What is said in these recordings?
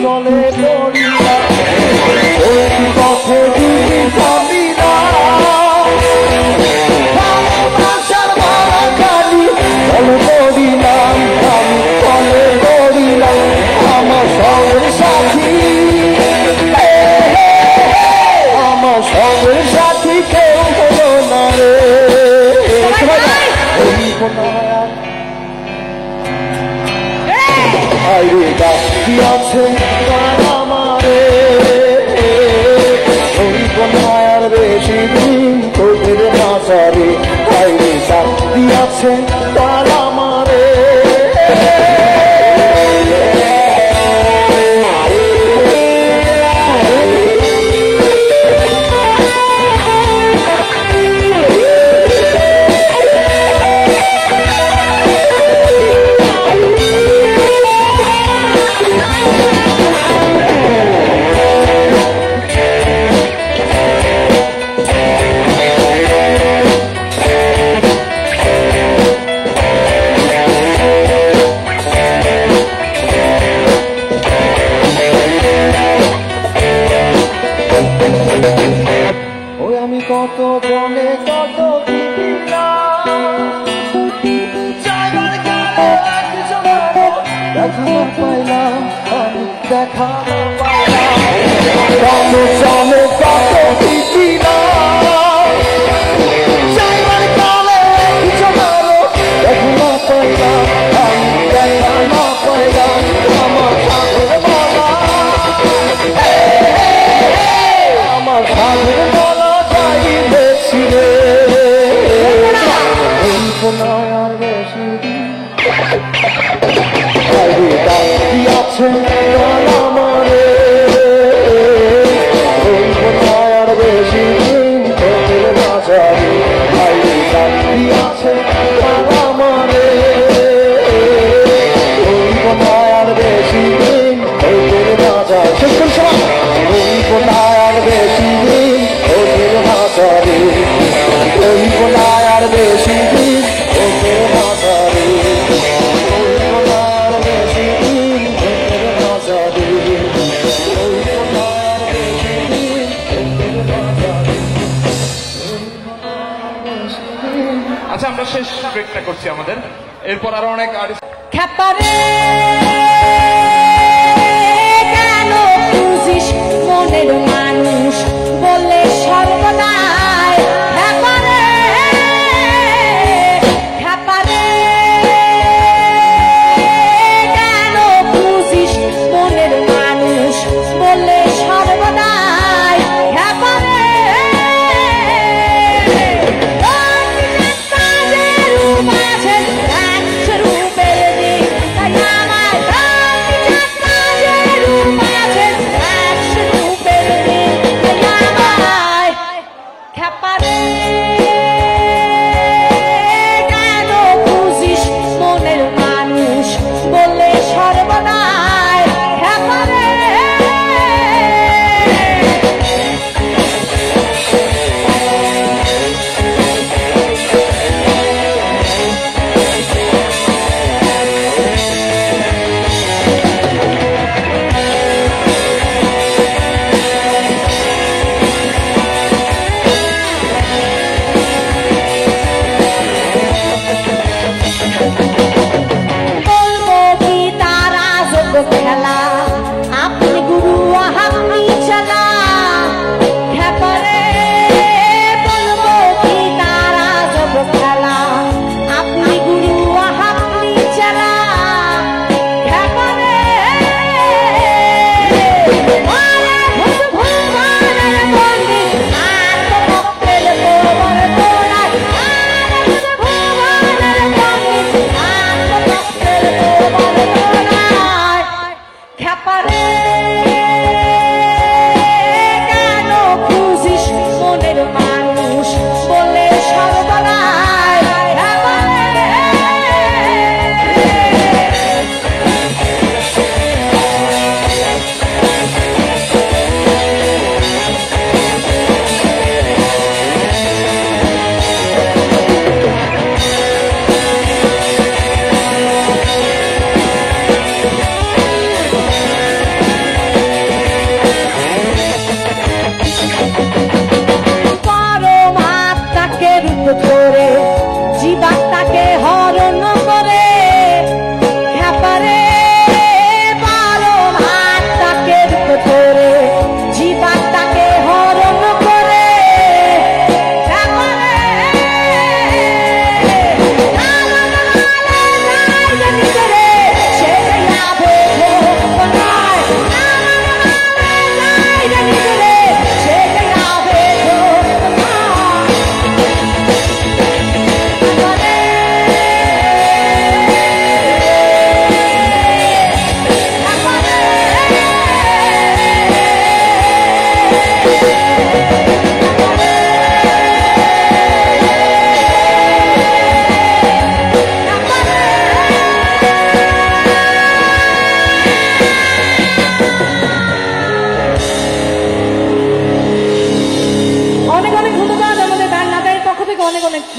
জলে পড়িলাম ওই পথে যদি যাবি না ভালোবাসার মালা খালি জলে পড়িলাম আমি জলে পড়িলাম আমার সঙ্গের সাথী আমার সঙ্গের সাথী কেউ হলো না রে আইরে ডাকি আছে আমারে ওই কোনায় বেশি দিন তোদের নাচারে আইরে ডাকি আছে তার আমারে কত জনে কত দেখা পাইলাম আমি দেখা পাইলাম কত জনে কত দেখা পাইলাম আমি দেখা না পাইলাম আমার সাথে বলা আমার সাথে বলা আর বেশি আছে আমারে আর বেশি দিন তোদের বাজারে আছে আমারে আর বেশি দিন তোদের বাজার শেষ করছে আর বেশি দিন তোদের বাজারে আর বেশি দিন তোদের বাজারে আচ্ছা আমরা শেষ ব্রেকটা করছি আমাদের এরপর আরো অনেক আর্টিস্ট খেপারে কেন খুঁজিস মনের মানুষ বলে সর্বদাই খেপারে খেপারে কেন খুঁজিস মনের মানুষ বলে সর্বদাই খেপারে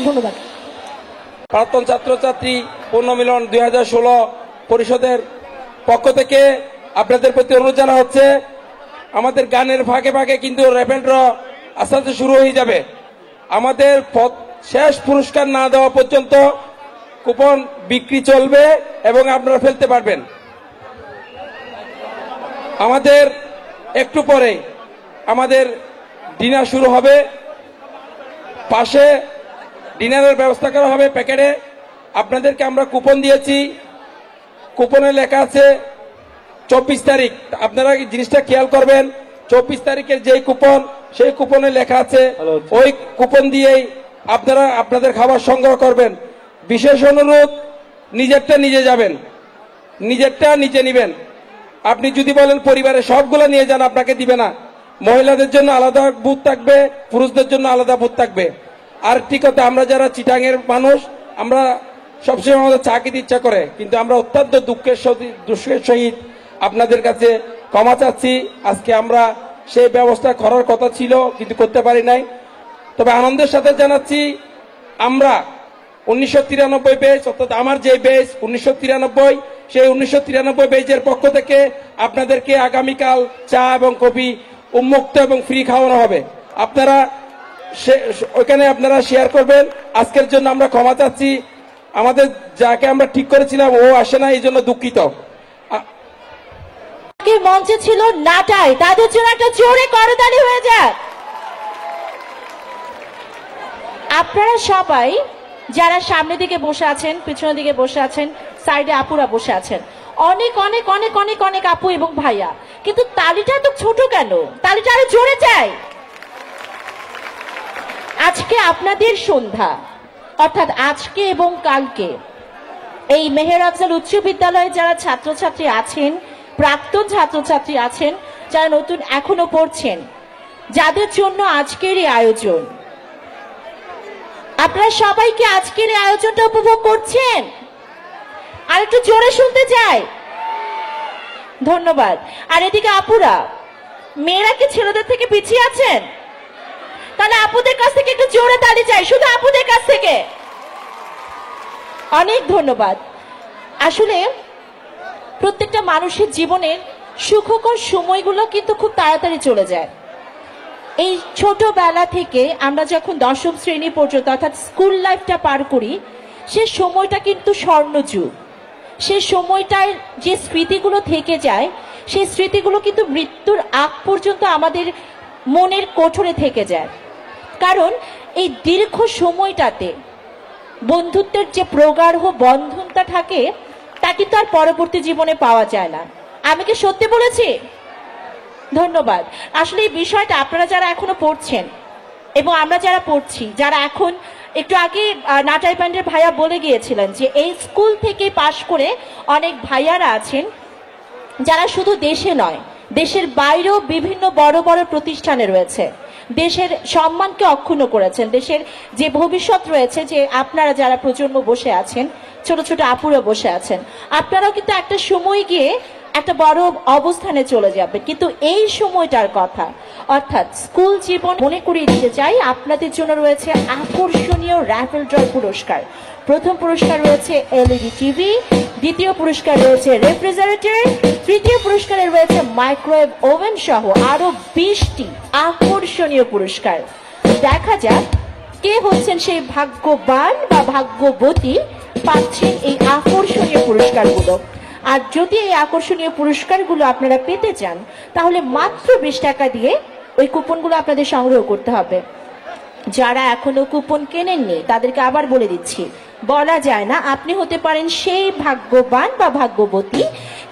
ধন্যবাদ। প্রাক্তন ছাত্রছাত্রী পুনর্মিলন 2016 পরিষদের পক্ষ থেকে আপনাদের প্রতি অনুরোধ জানা হচ্ছে, আমাদের গানের ফাঁকে ফাঁকে কিন্তু র্যাপিড ড্র আস্তে আস্তে শুরু হয়ে যাবে। আমাদের শেষ পুরস্কার না দেওয়া পর্যন্ত কুপন বিক্রি চলবে এবং আপনারা ফেলতে পারবেন। আমাদের একটু পরে আমাদের ডিনার শুরু হবে, পাশে ডিনারের ব্যবস্থা করা হবে প্যাকেটে। আপনাদেরকে আমরা কুপন দিয়েছি, কুপনে লেখা আছে 24 তারিখ। আপনারা এই জিনিসটা খেয়াল করবেন, 24 তারিখের যেই কুপন সেই কুপনে লেখা আছে, ওই কুপন দিয়েই আপনারা আপনাদের খাবার সংগ্রহ করবেন। বিশেষ অনুরোধ, নিজেরটা নিজে যাবেন, নিজেরটা নিজে নিবেন। আপনি যদি বলেন পরিবারের সবগুলো নিয়ে যান, আপনাকে দিবে না। মহিলাদের জন্য আলাদা বুথ থাকবে, পুরুষদের জন্য আলাদা বুথ থাকবে। আর ঠিক কথা, আমরা যারা চিটাঙের মানুষ, আমরা সবসময় আমাদের চা খেতে ইচ্ছা করে, কিন্তু আমরা অত্যন্ত দুঃখের সহিত আপনাদের কাছে ক্ষমা চাচ্ছি। আজকে আমরা সেই ব্যবস্থা করার কথা ছিল কিন্তু করতে পারি নাই। তবে আনন্দের সাথে জানাচ্ছি, আমরা 1993 ব্যাচ, অর্থাৎ আমার যে ব্যাচ 1993, সেই 1993 ব্যাচের পক্ষ থেকে আপনাদেরকে আগামীকাল চা এবং কফি উন্মুক্ত এবং ফ্রি খাওয়ানো হবে। আপনারা ওইখানে আপনারা শেয়ার করবেন। আজকের জন্য আমরা ক্ষমা চাচ্ছি, আমাদের যাকে আমরা ঠিক করেছিলাম ও আসে না, এই জন্য দুঃখিত। মঞ্চে ছিল নাটাই, তাদের জন্য একটা জোরে করতালি হয়ে যাক। আপনারা সবাই যারা সামনের দিকে বসে আছেন, পিছনের দিকে বসে আছেন, সাইডে আপুরা বসে আছেন, অনেক অনেক অনেক অনেক অনেক আপু এবং ভাইয়া, কিন্তু তালিটা তো ছোট কেন? তালিটা আরো জোরে চাই। আজকে আপনাদের সন্ধ্যা, অর্থাৎ আজকে এবং কালকে এই মেহের আফজাল উচ্চ বিদ্যালয়ে যারা ছাত্রছাত্রী আছেন, প্রাক্তন ছাত্রছাত্রী আছেন, যারা নতুন এখনো পড়ছেন, যাদের জন্য আজকের এই আয়োজন, আপনারা সবাইকে আজকের এই আয়োজনটা উপভোগ করছেন? আর একটু জোরে শুনতে চাই। ধন্যবাদ। আর এদিকে আপুরা, মেয়েরা কি ছেলেদের থেকে পিছিয়ে আছেন? তাহলে আপুদের কাছ থেকে একটু জোরে তালি চাই, শুধু আপুদের কাছ থেকে। অনেক ধন্যবাদ। আসলে প্রত্যেকটা মানুষের জীবনের সুখকর সময়গুলো কিন্তু খুব তাড়াতাড়ি চলে যায়। এই ছোটবেলা থেকে আমরা যখন 10ম শ্রেণী পর্যন্ত অর্থাৎ স্কুল লাইফটা পার করি, সে সময়টা কিন্তু স্বর্ণযুগ। সে সময়টায় যে স্মৃতিগুলো থেকে যায়, সেই স্মৃতিগুলো কিন্তু মৃত্যুর আগ পর্যন্ত আমাদের মনের কোঠরে থেকে যায়। কারণ এই দীর্ঘ সময়টাতে বন্ধুত্বের যে প্রগাঢ় বন্ধনটা থাকে, তা কিন্তু আর পরবর্তী জীবনে পাওয়া যায় না। আমি কি সত্যি বলেছি? ধন্যবাদ। আসলে এই বিষয়টা আপনারা যারা এখনো পড়ছেন এবং আমরা যারা পড়ছি, যারা এখন, একটু আগে নাটাই ব্যান্ডের ভাইয়া বলে গিয়েছিলেন যে এই স্কুল থেকে পাশ করে অনেক ভাইয়ারা আছেন যারা শুধু দেশে নয়, দেশের বাইরেও বিভিন্ন বড় বড় প্রতিষ্ঠানে রয়েছে, দেশের সম্মানকে অক্ষুণ্ণ করেছেন। দেশের যে ভবিষ্যৎ রয়েছে, যে আপনারা যারা প্রজন্ম বসে আছেন, ছোট ছোট আপুরা বসে আছেন, আপনারাও কিন্তু একটা সময় গিয়ে একটা বড় অবস্থানে চলে যাবে। কিন্তু এই সময়টার কথা, অর্থাৎ স্কুল জীবন মনে করিয়ে দিতে চাই, আপনাদের জন্য রয়েছে আকর্ষণীয় র্যাফেল ড্র পুরস্কার। প্রথম পুরস্কার রয়েছে এলইডি টিভি, দ্বিতীয় পুরস্কার রয়েছে রেফ্রিজারেটর, তৃতীয় পুরস্কারে রয়েছে মাইক্রোওয়েভ ওভেন সহ আরো 20টি আকর্ষণীয় পুরস্কার। দেখা যাক কে হচ্ছেন সেই ভাগ্যবান বা ভাগ্যবতী, পাচ্ছেন এই আকর্ষণীয় পুরস্কারগুলো। আর যদি এই আকর্ষণীয় পুরস্কারগুলো আপনারা পেতে চান, তাহলে মাত্র 20 টাকা দিয়ে ওই কুপনগুলো আপনাদের সংগ্রহ করতে হবে। যারা এখনো কুপন কেনেননি তাদেরকে আবার বলে দিচ্ছি, বলা যায় না, আপনি হতে পারেন সেই ভাগ্যবান বা ভাগ্যবতী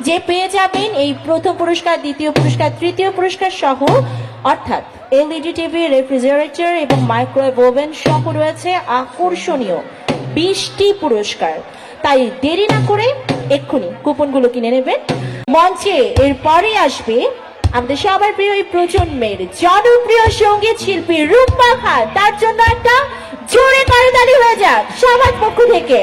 যে পেয়ে যাবেন এই প্রথম পুরস্কার, দ্বিতীয় পুরস্কার, তৃতীয় পুরস্কার সহ, অর্থাৎ এলইডি টিভি, রেফ্রিজারেটর এবং মাইক্রোওয়েভ ওভেন সহ রয়েছে আকর্ষণীয় 20টি পুরস্কার। তাই দেরি না করে এক্ষুনি কুপনগুলো কিনে নেবেন। মঞ্চে এরপরে আসবে আমাদের সবার প্রিয় এই প্রজন্মের জনপ্রিয় সঙ্গীত শিল্পী রূপা খান। তার জন্য একটা জোরে করতালি হয়ে যাক সবার পক্ষ থেকে।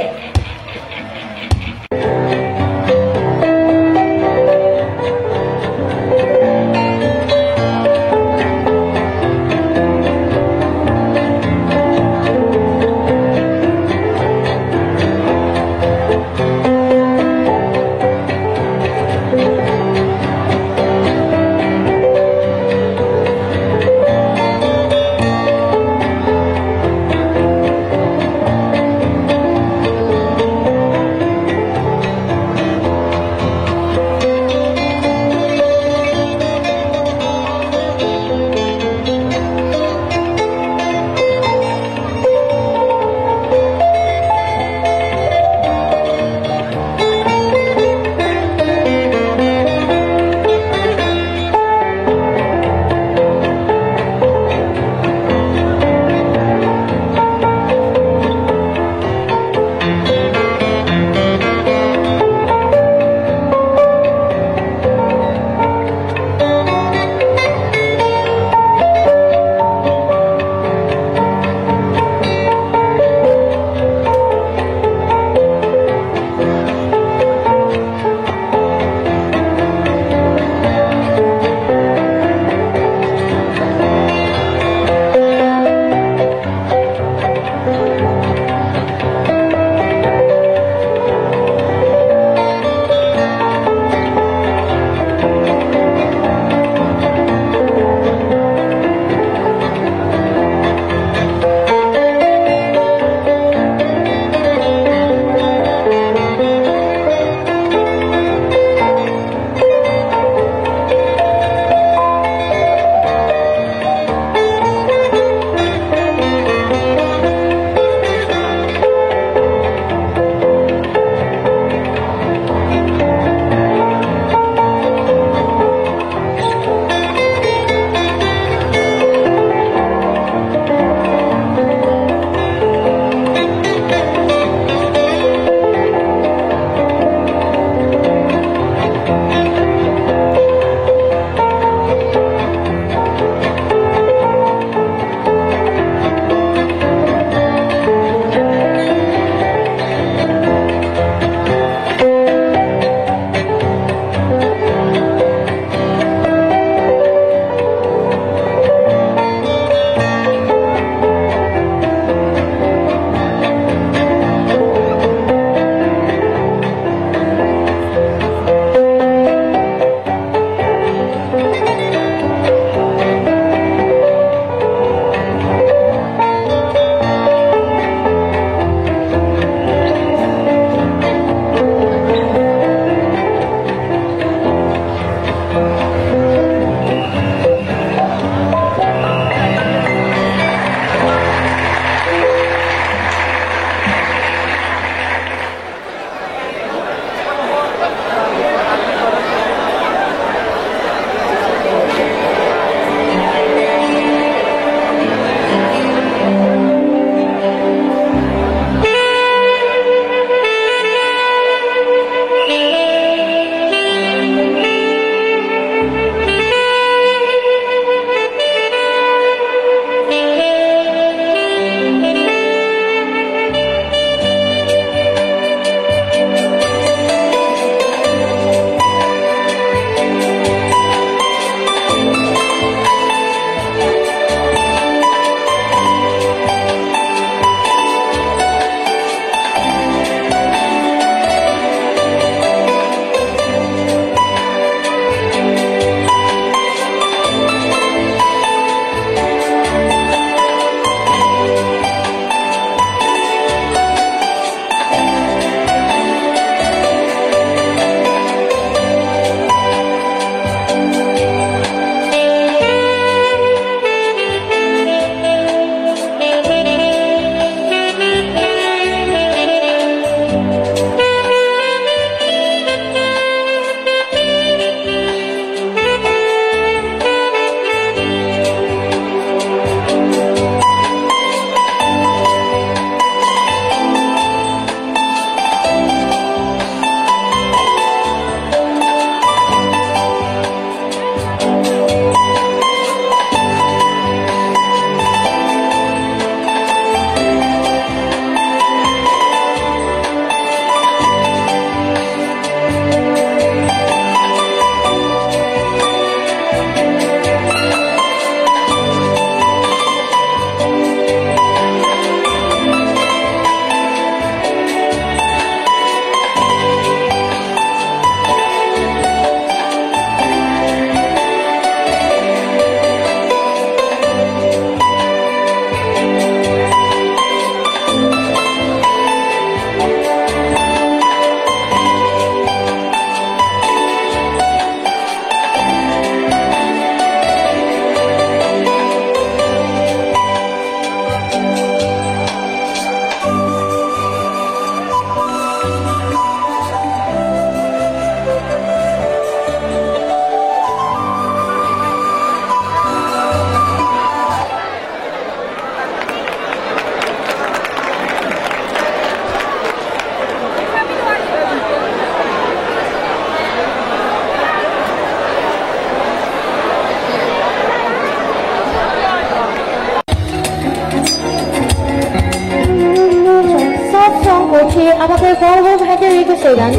সর্বভাগে রেখেছে গান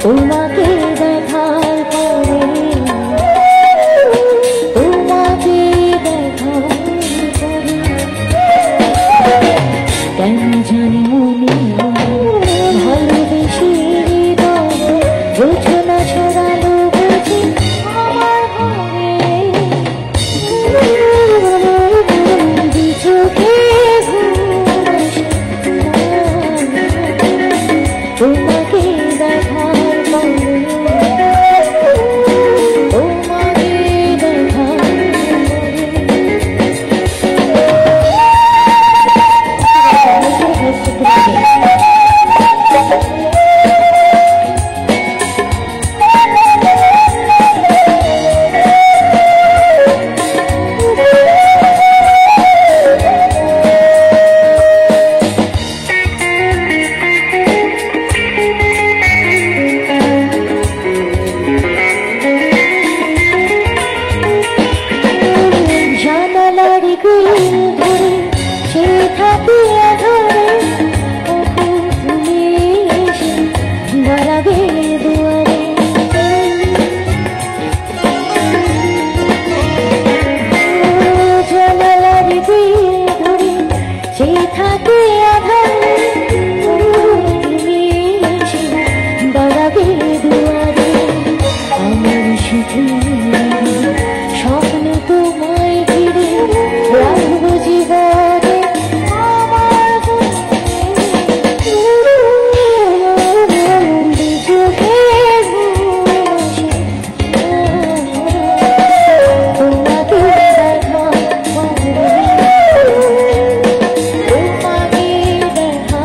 তোমাকে দেখার পরে তোমাকে দেখার পরে কেন জানি মনে ভালোবেসে যোজনা ছড়ালো বুঝি আমার ঘরে চোখে তোমাকে দেখার স্বপ্ন তোমায় ঘিরে রাখবো জীবনে আমার চোখে তোমাকে দেখা তোমাকে দেখা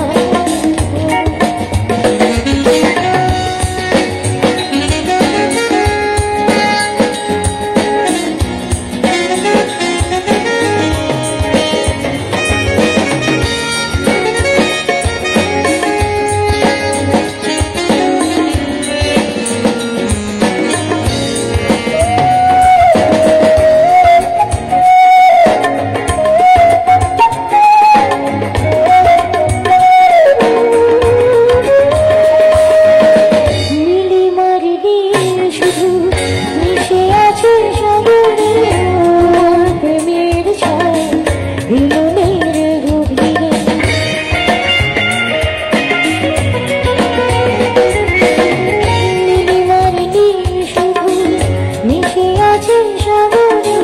মিশে আছে সাগরে